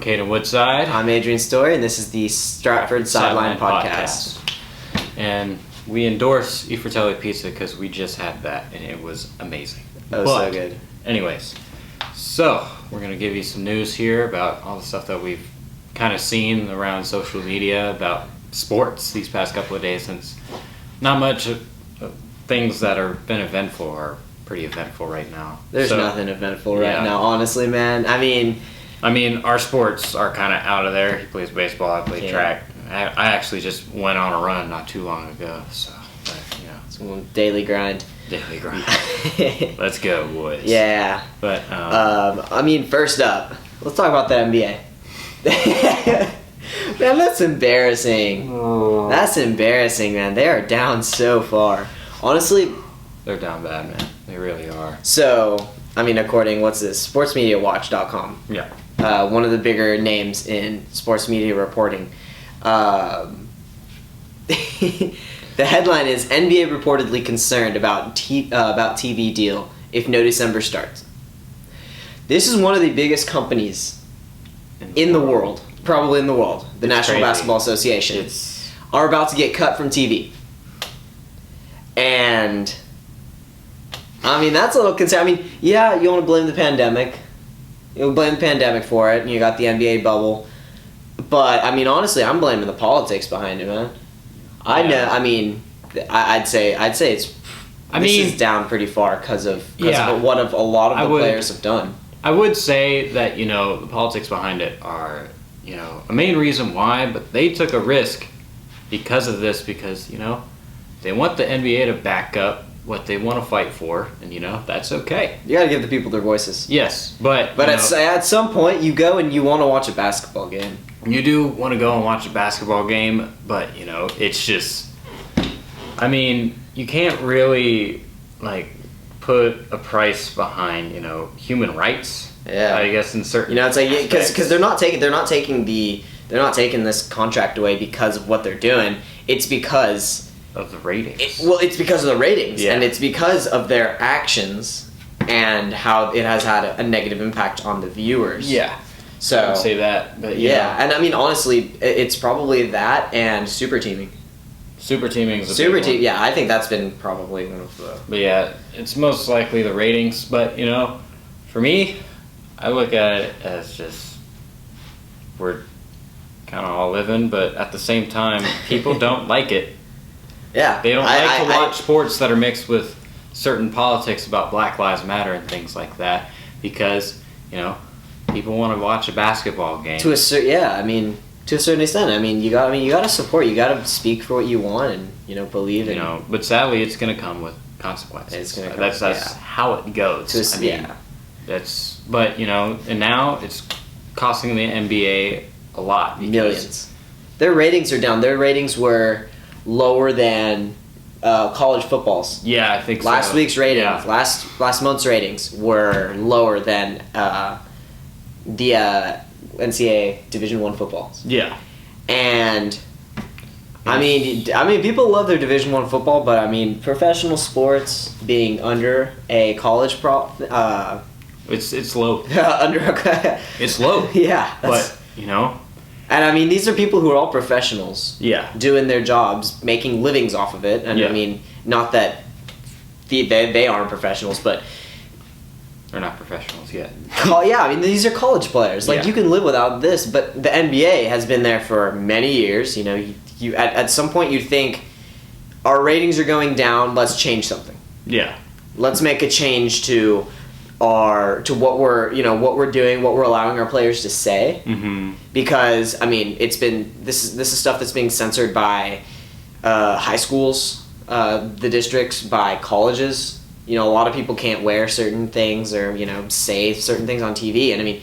Cayden Woodside. I'm Adrian Storey, and this is the Stratford Sideline Podcast. And we endorse E Fratelli Pizza because we just had that, and it was amazing. That was so good. Anyways, so we're going to give you some news here about all the stuff that we've kind of seen around social media about sports these past couple of days, since not much of things that are been eventful are pretty eventful right now. There's nothing eventful right now, honestly, man. I mean, our sports are kind of out of there. He plays baseball, I play track. I actually just went on a run not too long ago, so, it's a daily grind. Daily grind. Let's go, boys. Yeah. But, first up, let's talk about the NBA. Man, that's embarrassing. Oh. That's embarrassing, man. They are down so far. Honestly, they're down bad, man. They really are. So, according, sportsmediawatch.com. Yeah. One of the bigger names in sports media reporting. The headline is NBA reportedly concerned about TV deal if no December starts. This is one of the biggest companies in the world, probably in the world, the National Basketball Association, are about to get cut from TV. And that's a little concerning. You want to blame the pandemic. You blame the pandemic for it, and you got the NBA bubble. But, honestly, I'm blaming the politics behind it, man. I'd say it's... This is down pretty far because of what a lot of the players have done. I would say that, the politics behind it are, a main reason why, but they took a risk because of this, because, they want the NBA to back up what they want to fight for, and that's okay. You gotta give the people their voices. Yes, but at some point you go and you want to watch a basketball game. You do want to go and watch a basketball game, but it's just, you can't really put a price behind human rights. Yeah, I guess in certain it's like because they're not taking this contract away because of what they're doing. It's because of the ratings. It's because of the ratings, and it's because of their actions and how it has had a negative impact on the viewers. Yeah. So I would say that, but and honestly, it's probably that and super teaming. Super teaming is yeah, I think that's been probably one of the... But yeah, it's most likely the ratings, but for me, I look at it as just we're kind of all living, but at the same time, people don't like it. Yeah. They don't like to watch sports that are mixed with certain politics about Black Lives Matter and things like that, because, people want to watch a basketball game. To a certain extent. You gotta support. You gotta speak for what you want and believe in. But sadly, it's gonna come with consequences. That's how it goes. And now it's costing the NBA a lot. Millions. Their ratings are down. Their ratings were lower than college football's. Yeah, I think last week's ratings, last month's ratings were lower than the NCAA Division I footballs. Yeah. And people love their Division I football, but professional sports being under a college it's low. It's low. Yeah. But and these are people who are all professionals. Yeah. Doing their jobs, making livings off of it. And not that they aren't professionals, but they're not professionals yet. These are college players. You can live without this, but the NBA has been there for many years. You at some point you think our ratings are going down. Let's change something. Yeah. Let's make a change to what we're doing, what we're allowing our players to say. Mm-hmm. Because this is stuff that's being censored by high schools, the districts, by colleges. A lot of people can't wear certain things or, say certain things on TV. And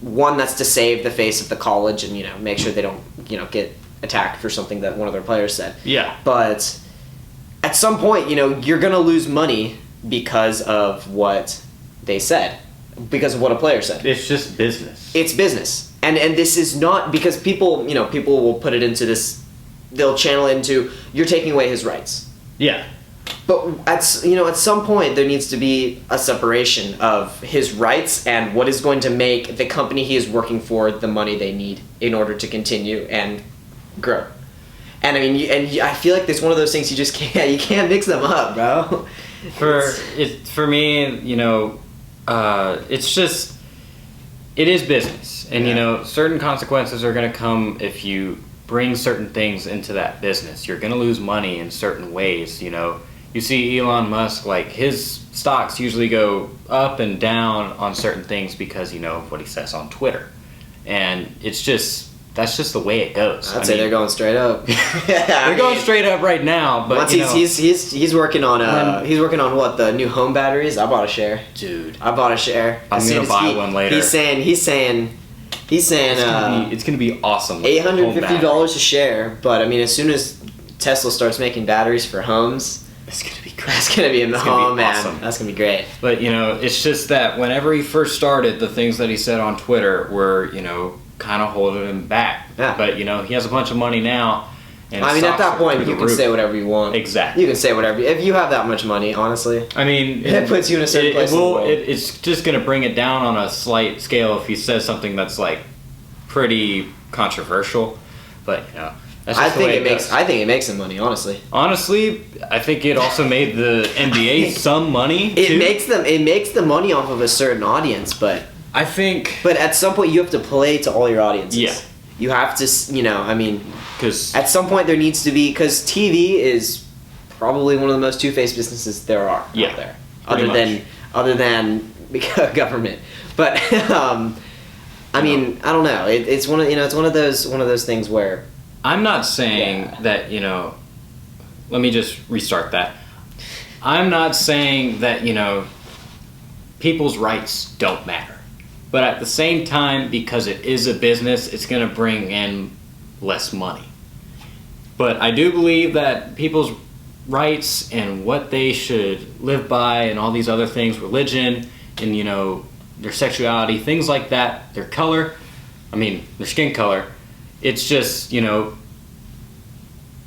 one, that's to save the face of the college and, make sure they don't, get attacked for something that one of their players said. Yeah. But at some point, you're going to lose money because of what they said, because of what a player said. It's just business. It's business. And this is not because people will put it into this, they'll channel it into, you're taking away his rights. Yeah. But at some point there needs to be a separation of his rights and what is going to make the company he is working for the money they need in order to continue and grow. And I mean, I feel like it's one of those things you can't mix them up, bro. For me, you know, it's just, it is business, and you know, certain consequences are going to come if you bring certain things into that business. You're going to lose money in certain ways. You know, you see Elon Musk, like his stocks usually go up and down on certain things because, you know, what he says on Twitter, and that's just the way it goes. I'd say they're going straight up. They're going straight up right now. But he's working on what, the new home batteries. I bought a share, dude. I bought a share. I'm gonna buy one later. He's saying it's gonna be awesome. $850 a share. But I mean, as soon as Tesla starts making batteries for homes, it's gonna be great. That's gonna be man. Awesome. That's gonna be great. But you know, it's just that whenever he first started, the things that he said on Twitter were, you know, kind of holding him back. Yeah. But you know, he has a bunch of money now. And I mean, at that point, you can say whatever you want. Exactly. You can say whatever. If you have that much money, honestly. I mean, it puts you in a certain place. It's just gonna bring it down on a slight scale if he says something that's like pretty controversial. But you know, that's just the way it goes. I think it makes him money, honestly. Honestly, I think it also made the NBA some money. It makes the money off of a certain audience, but I think. But at some point, you have to play to all your audiences. Yeah. You have to, you know, I mean, because at some point there needs to be, because TV is probably one of the most two-faced businesses there are out there, other than government. But I mean, I don't know. It's one of those things where I'm not saying that, you know. Let me just restart that. I'm not saying that, you know, people's rights don't matter. But at the same time, because it is a business, it's going to bring in less money. But I do believe that people's rights and what they should live by and all these other things, religion and, you know, their sexuality, things like that, their color, their skin color, it's just, you know,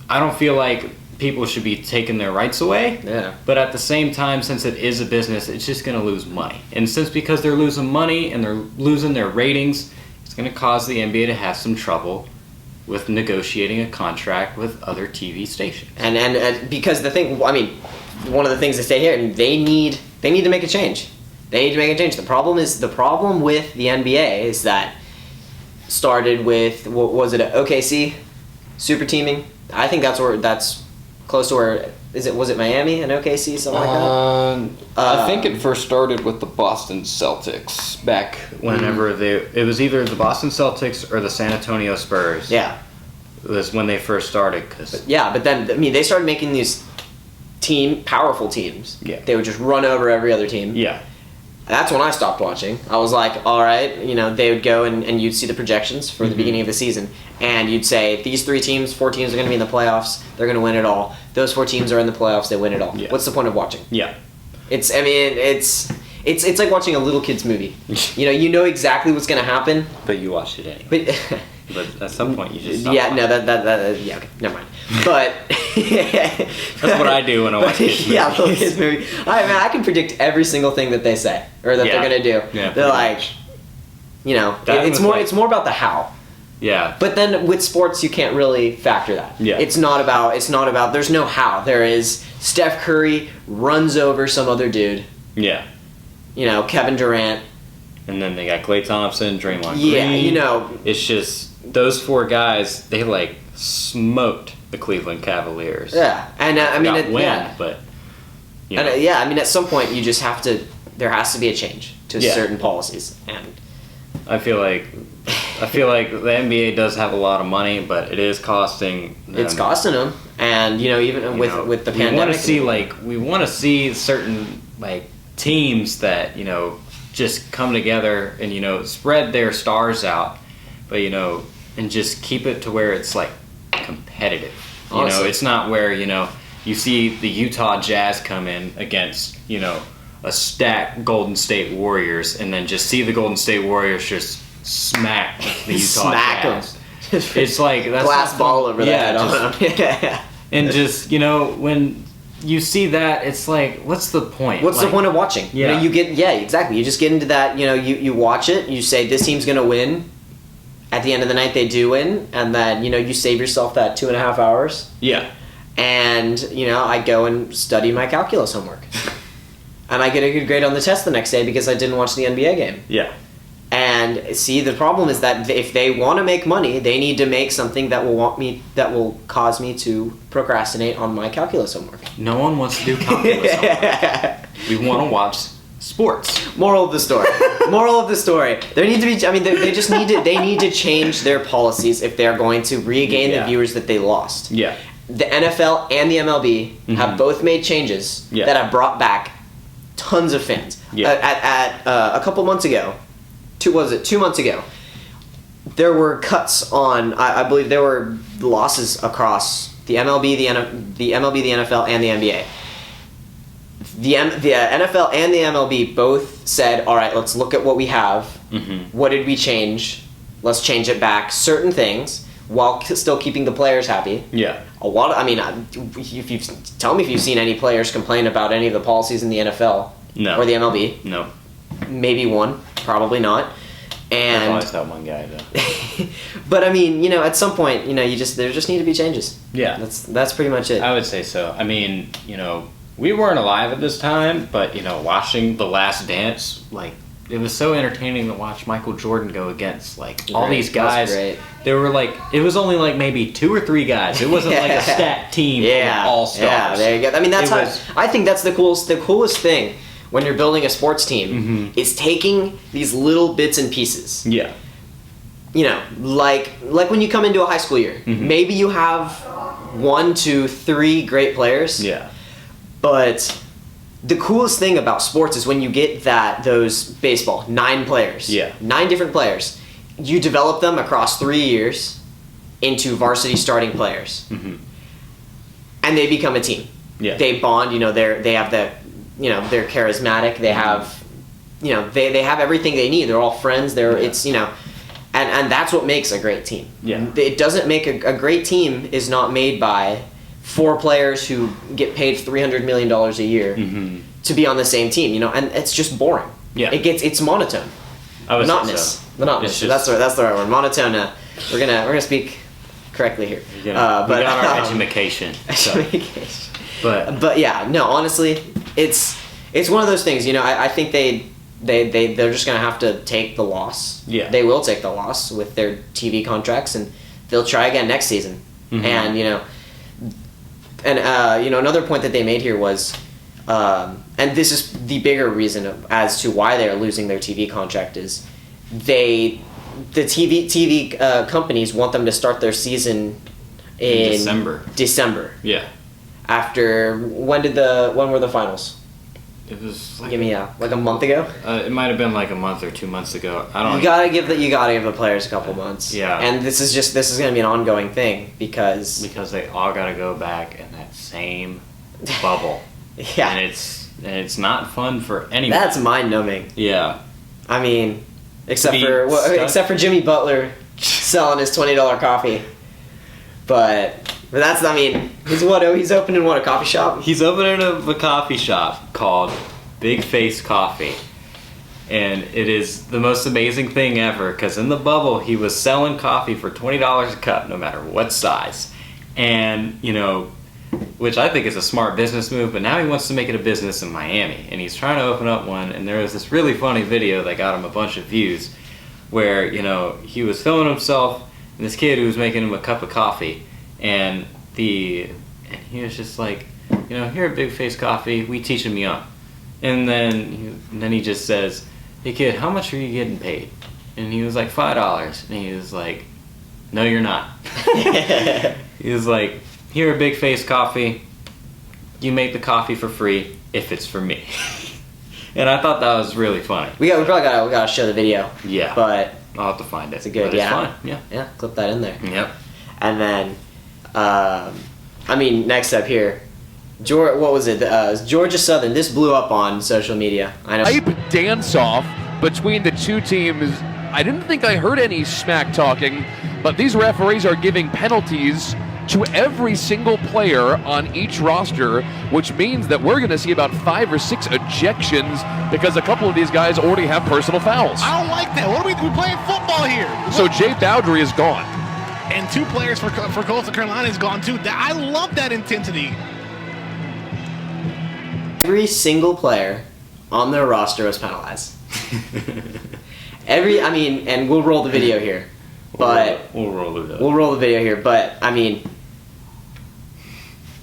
I don't feel like people should be taking their rights away. Yeah. But at the same time, since it is a business, it's just going to lose money. And because they're losing money and they're losing their ratings, it's going to cause the NBA to have some trouble with negotiating a contract with other TV stations. And because the thing, I mean, one of the things they say here, they need to make a change. They need to make a change. The problem with the NBA is that started with, what was it, OKC super teaming? I think that's close to where was it Miami and OKC, something like that? I think it first started with the Boston Celtics back whenever it was either the Boston Celtics or the San Antonio Spurs. Yeah, it was when they first started. But then I mean they started making these powerful teams. Yeah, they would just run over every other team. Yeah. That's when I stopped watching. I was like, all right, you know, they would go and you'd see the projections for the beginning of the season. And you'd say, these 4 teams are going to be in the playoffs. They're going to win it all. Those 4 teams are in the playoffs. They win it all. Yeah. What's the point of watching? Yeah. It's like watching a little kid's movie. You know exactly what's going to happen. But you watch it anyway. But at some point you just stop watching. Okay, never mind. But that's what I do when I watch kids' movies. Yeah, little kids movie. I can predict every single thing that they say or that they're gonna do. Yeah, they're like, you know, it's more about the how. Yeah. But then with sports, you can't really factor that. Yeah. It's not about. There's no how. There is Steph Curry runs over some other dude. Yeah. You know, Kevin Durant. And then they got Klay Thompson, Draymond Green. Yeah, you know. It's just those 4 guys. They like smoked the Cleveland Cavaliers. Yeah, and but you know. And, I mean, at some point you just have to. There has to be a change to certain policies, and I feel like the NBA does have a lot of money, but it is costing them. It's costing them, and you know, even with the pandemic, we want to see certain like teams that, you know, just come together and, you know, spread their stars out, but, you know, and just keep it to where it's like competitive. Honestly. You know, it's not where, you know, you see the Utah Jazz come in against, you know, a stacked Golden State Warriors, and then just see the Golden State Warriors just smack the Utah Jazz. It's like that's glass ball over that. Yeah, and just, you know, when you see that, it's like, what's the point? What's the point of watching? Yeah. Exactly. You just get into that, you watch it, you say this team's going to win. At the end of the night, they do win, and then, you save yourself that 2.5 hours. Yeah. And, I go and study my calculus homework. And I get a good grade on the test the next day because I didn't watch the NBA game. Yeah. And see, the problem is that if they want to make money, they need to make something that will cause me to procrastinate on my calculus homework. No one wants to do calculus homework. We want to watch sports. Moral of the story. There need to be. I mean, they just need to. They need to change their policies if they are going to regain the viewers that they lost. Yeah. The NFL and the MLB have both made changes that have brought back tons of fans. Yeah. At a couple months ago. 2 months ago, there were cuts on. I believe there were losses across the MLB, the MLB, the NFL, and the NBA. The NFL and the MLB both said, "All right, let's look at what we have. What did we change? Let's change it back. Certain things while still keeping the players happy." Yeah. A lot of. I mean, if you tell me if you've seen any players complain about any of the policies in the NFL or the MLB. No. Maybe one, probably not. And I've always that one guy though. But I mean, at some point, there just need to be changes. Yeah. That's pretty much it. I would say so. I mean, we weren't alive at this time, but watching The Last Dance, like, it was so entertaining to watch Michael Jordan go against all these guys. Great. They were like, it was only like maybe 2 or 3 guys. It wasn't like a stat team of all stars. Yeah, there you go. I mean, I think that's the coolest thing when you're building a sports team is taking these little bits and pieces. Yeah. Like when you come into a high school year, maybe you have 1, 2, 3 great players. Yeah. But the coolest thing about sports is when you get those baseball, 9 players. Yeah. 9 different players. You develop them across 3 years into varsity starting players. And they become a team. Yeah. They bond, they have they're charismatic. They have, they have everything they need. They're all friends. And that's what makes a great team. Yeah. It doesn't make a great team is not made by 4 players who get paid $300 million a year to be on the same team, and it's just boring. Yeah. It's monotone. Monotonous. Monotonous. That's the right word. Monotone. We're gonna speak correctly here. We got our education. Education. But yeah, no, honestly, it's one of those things. I think they're just gonna have to take the loss. Yeah. They will take the loss with their TV contracts, and they'll try again next season. And another point that they made here was, and this is the bigger reason as to why they are losing their TV contract is, the TV companies want them to start their season in December. Yeah. After when were the finals? It was like, like a month ago. It might have been like a month or 2 months ago. I don't know. You gotta give the players a couple months. Yeah. And this is gonna be an ongoing thing because they all gotta go back in that same bubble. Yeah. And it's not fun for anyone. That's mind numbing. Yeah. I mean, except for Jimmy Butler selling his $20 coffee. But that's, he's opening a coffee shop? He's opening a coffee shop called Big Face Coffee. And it is the most amazing thing ever, because in the bubble, he was selling coffee for $20 a cup, no matter what size. And, which I think is a smart business move, but now he wants to make it a business in Miami. And he's trying to open up one, and there was this really funny video that got him a bunch of views, where, he was filming himself, and this kid who was making him a cup of coffee, and he was just like, here at Big Face Coffee, we teach them young. And then he just says, "Hey kid, how much are you getting paid?" And he was like, $5. And he was like, "No, you're not." He was like, "Here at Big Face Coffee, you make the coffee for free if it's for me." And I thought that was really funny. We probably gotta show the video. Yeah. But I'll have to find it. It's good. It's fun. Yeah. Yeah. Clip that in there. Yep. And then, next up here, Georgia Southern. This blew up on social media. I know. Hype dance-off between the two teams. I didn't think I heard any smack talking, but these referees are giving penalties to every single player on each roster, which means that we're going to see about 5 or 6 ejections because a couple of these guys already have personal fouls. I don't like that. What are we're playing football here? So Jay Bowdry is gone. And 2 players for Coastal Carolina is gone too. I love that intensity. Every single player on their roster was penalized. And we'll roll the video here. But we'll roll the video. We'll roll the video here, but I mean,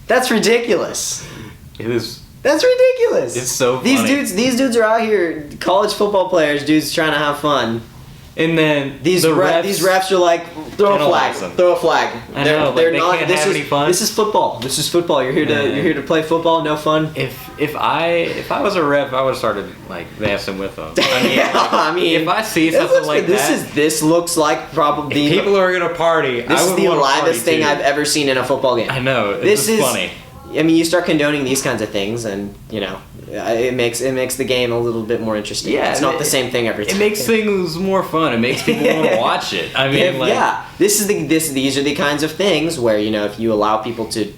that's ridiculous. It is. That's ridiculous. It's so funny. These dudes are out here, college football players, dudes trying to have fun. And then these refs are like, throw a flag. I know, They're they not. can't have any fun. This is football. This is football. You're here to play football. No fun. If I was a ref, I would have started like dancing with them. I mean, if I see something like that, this looks like probably people are gonna party. This is the livest thing I've ever seen in a football game. I know. This is funny. I mean, you start condoning these kinds of things, and it makes the game a little bit more interesting. Yeah, it's not the same thing every time. It makes things more fun. It makes people want to watch it. I mean, these are the kinds of things where if you allow people to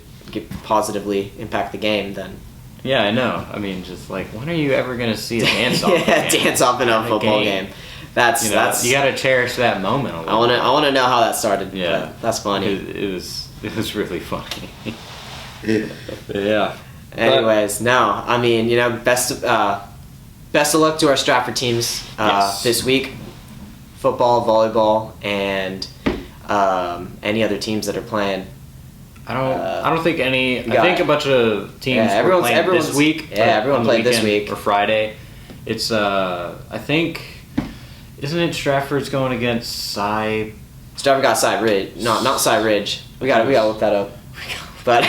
positively impact the game, then. Yeah, I know. I mean, just like, when are you ever gonna see a dance off? Dance off in a football game. That's you gotta cherish that moment. A little I wanna know how that started. Yeah, that's funny. It was really funny. Yeah. Anyways, no, I mean, best of luck to our Stratford teams this week. Football, volleyball, and any other teams that are playing. I don't think any. I think a bunch of teams were playing this week. Yeah, everyone played this week or Friday. It's I think, isn't it Stratford's going against Stratford got Side Ridge. No, not Side Ridge. We gotta look that up. But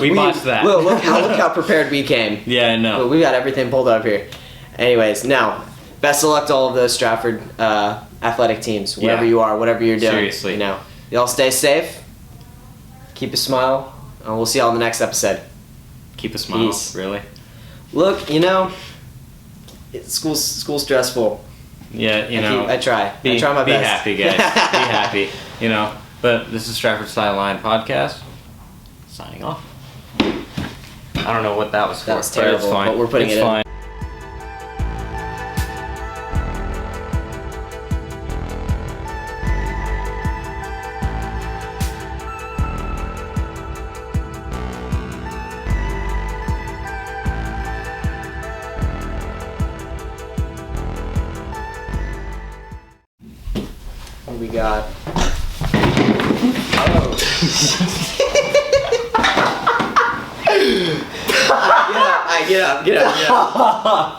we botched that. Look how prepared we came. Yeah, I know. We got everything pulled up here. Anyways, now, best of luck to all of those Stratford athletic teams, wherever you are, whatever you're doing. Seriously. Y'all stay safe. Keep a smile, and we'll see y'all in the next episode. Keep a smile. Peace. Really? Look, school's stressful. Yeah, I try my best. Be happy, guys. Be happy. But this is Stratford Sideline Podcast. Signing off. I don't know what that was for. That was terrible, but it's fine. but we're putting it in. Fine. What we got? Get up.